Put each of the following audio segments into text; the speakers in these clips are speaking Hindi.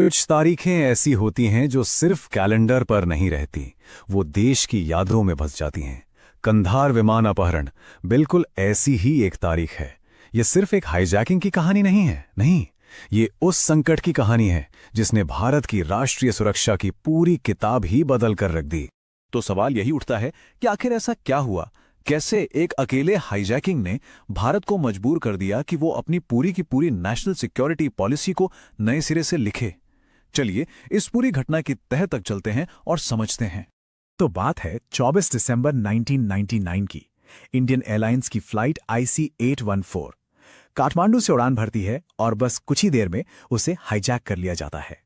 कुछ तारीखें ऐसी होती हैं जो सिर्फ कैलेंडर पर नहीं रहती, वो देश की यादों में बस जाती हैं। कंधार विमान अपहरण बिल्कुल ऐसी ही एक तारीख है। ये सिर्फ एक हाईजैकिंग की कहानी नहीं है, नहीं, ये उस संकट की कहानी है जिसने भारत की राष्ट्रीय सुरक्षा की पूरी किताब ही बदल कर रख दी। तो सवाल यही उठता है कि आखिर ऐसा क्या हुआ? कैसे एक अकेले हाईजैकिंग ने भारत को मजबूर कर दिया कि वो अपनी पूरी की पूरी नेशनल सिक्योरिटी पॉलिसी को नए सिरे से लिखे? चलिए इस पूरी घटना की तह तक चलते हैं और समझते हैं। तो बात है 24 दिसंबर 1999 की। इंडियन एयरलाइंस की फ्लाइट IC-814 काठमांडू से उड़ान भरती है और बस कुछ ही देर में उसे हाईजैक कर लिया जाता है।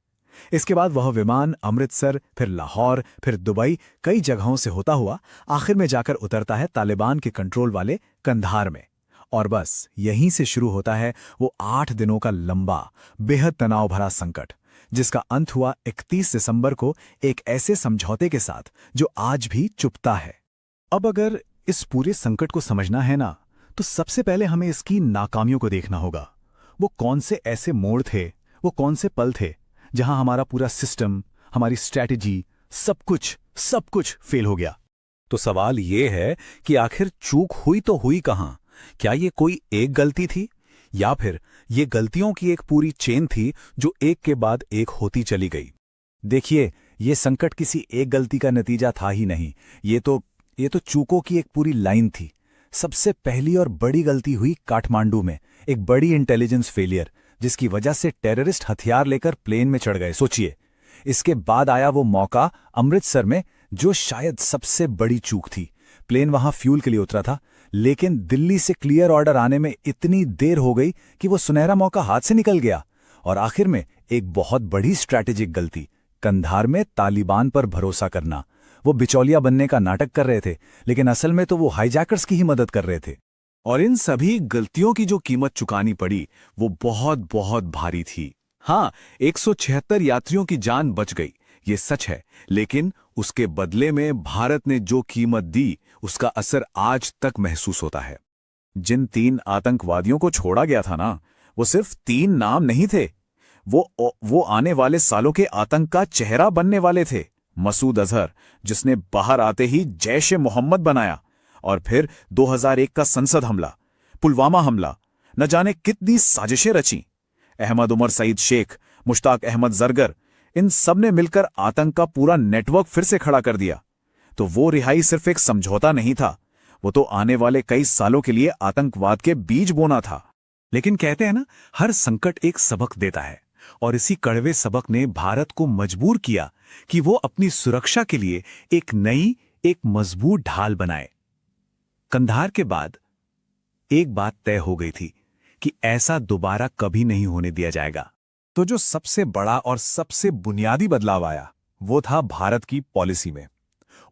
इसके बाद वह विमान अमृतसर, फिर लाहौर, फिर दुबई, कई जगहों से होता हुआ आखिर में जाकर उतरता है तालिबान के कंट्रोल वाले कंधार में। और बस यहीं से शुरू होता है वो 8 दिनों का लंबा, बेहद तनाव भरा संकट, जिसका अंत हुआ 31 दिसंबर को एक ऐसे समझौते के साथ जो आज भी चुपता है। अब अगर इस पूरे संकट को समझना है ना, तो सबसे पहले हमें इसकी नाकामियों को देखना होगा। वो कौन से ऐसे मोड़ थे, वो कौन से पल थे जहां हमारा पूरा सिस्टम, हमारी स्ट्रैटेजी, सब कुछ फेल हो गया। तो सवाल ये है कि आखिर चूक हुई तो हुई कहां? क्या ये कोई एक गलती थी, या फिर ये गलतियों की एक पूरी चेन थी जो एक के बाद एक होती चली गई? देखिए, ये संकट किसी एक गलती का नतीजा था ही नहीं, ये तो चूकों की एक पूरी लाइन थी। सबसे पहली और बड़ी गलती हुई काठमांडू में, एक बड़ी इंटेलिजेंस फेलियर, जिसकी वजह से टेररिस्ट हथियार लेकर प्लेन में चढ़ गए। सोचिए, इसके बाद आया वो मौका अमृतसर में, जो शायद सबसे बड़ी चूक थी। प्लेन वहां फ्यूल के लिए उतरा था, लेकिन दिल्ली से क्लियर ऑर्डर आने में इतनी देर हो गई कि वो सुनहरा मौका हाथ से निकल गया। और आखिर में एक बहुत बड़ी स्ट्रैटेजिक गलती, कंधार में तालिबान पर भरोसा करना। वो बिचौलिया बनने का नाटक कर रहे थे, लेकिन असल में तो वो हाईजैकर्स की ही मदद कर रहे थे। और इन सभी गलतियों की जो कीमत चुकानी पड़ी वो बहुत बहुत भारी थी। हाँ, 176 यात्रियों की जान बच गई, ये सच है, लेकिन उसके बदले में भारत ने जो कीमत दी उसका असर आज तक महसूस होता है। जिन 3 आतंकवादियों को छोड़ा गया था ना, वो सिर्फ 3 नाम नहीं थे, वो आने वाले सालों के आतंक का चेहरा बनने वाले थे। मसूद अजहर, जिसने बाहर आते ही जैश-ए-मोहम्मद बनाया, और फिर 2001 का संसद हमला, पुलवामा हमला, न जाने कितनी साजिशें रची। अहमद उमर सईद शेख, मुश्ताक अहमद जरगर, इन सब ने मिलकर आतंक का पूरा नेटवर्क फिर से खड़ा कर दिया। तो वो रिहाई सिर्फ एक समझौता नहीं था, वो तो आने वाले कई सालों के लिए आतंकवाद के बीज बोना था। लेकिन कहते हैं ना, हर संकट एक सबक देता है, और इसी कड़वे सबक ने भारत को मजबूर किया कि वो अपनी सुरक्षा के लिए एक नई, एक मजबूत ढाल बनाए। कंधार के बाद एक बात तय हो गई थी कि ऐसा दोबारा कभी नहीं होने दिया जाएगा। तो जो सबसे बड़ा और सबसे बुनियादी बदलाव आया, वो था भारत की पॉलिसी में।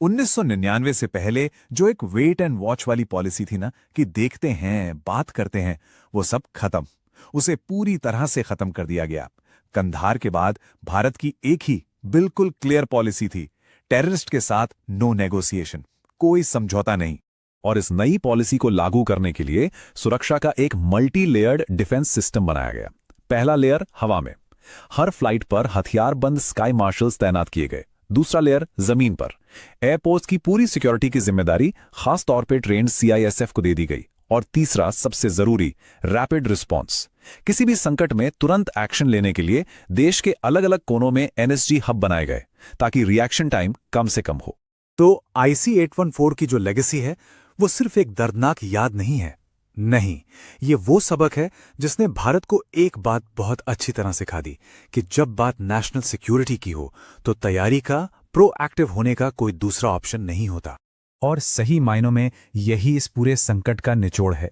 1999 से पहले जो एक वेट एंड वॉच वाली पॉलिसी थी ना, कि देखते हैं, बात करते हैं, वो सब खत्म। उसे पूरी तरह से खत्म कर दिया गया। कंधार के बाद भारत की एक ही बिल्कुल क्लियर पॉलिसी थी, टेररिस्ट के साथ नो नेगोशिएशन, कोई समझौता नहीं। और इस नई पॉलिसी को लागू करने के लिए सुरक्षा का एक मल्टी लेयर्ड डिफेंस सिस्टम बनाया गया। पहला लेयर हवा में, हर फ्लाइट पर हथियारबंद स्काई मार्शल्स तैनात किए गए। दूसरा लेयर जमीन पर, एयरपोर्ट्स की पूरी सिक्योरिटी की जिम्मेदारी खास तौर पे ट्रेन्ड CISF को दे दी गई। और तीसरा, सबसे जरूरी, रैपिड रिस्पॉन्स। किसी भी संकट में तुरंत एक्शन लेने के लिए देश के अलग अलग कोनों में NSG हब बनाए गए, ताकि रिएक्शन टाइम कम से कम हो। तो IC-814 की जो लेगेसी है, वो सिर्फ एक दर्दनाक याद नहीं है, नहीं, ये वो सबक है जिसने भारत को एक बात बहुत अच्छी तरह सिखा दी कि जब बात नेशनल सिक्योरिटी की हो, तो तैयारी का, प्रोएक्टिव होने का कोई दूसरा ऑप्शन नहीं होता। और सही मायनों में यही इस पूरे संकट का निचोड़ है।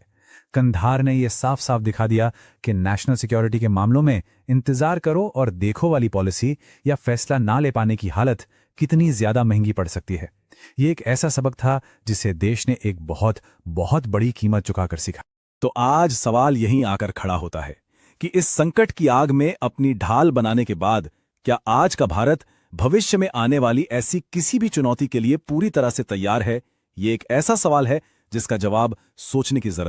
कंधार ने यह साफ साफ दिखा दिया कि नेशनल सिक्योरिटी के मामलों में इंतजार करो और देखो वाली पॉलिसी या फैसला ना ले पाने की हालत कितनी ज्यादा महंगी पड़ सकती है। ये एक ऐसा सबक था जिसे देश ने एक बहुत बहुत बड़ी कीमत चुकाकर सीखा। तो आज सवाल यहीं आकर खड़ा होता है कि इस संकट की आग में अपनी ढाल बनाने के बाद क्या आज का भारत भविष्य में आने वाली ऐसी किसी भी चुनौती के लिए पूरी तरह से तैयार है? ये एक ऐसा सवाल है जिसका जवाब सोचने की जरूरत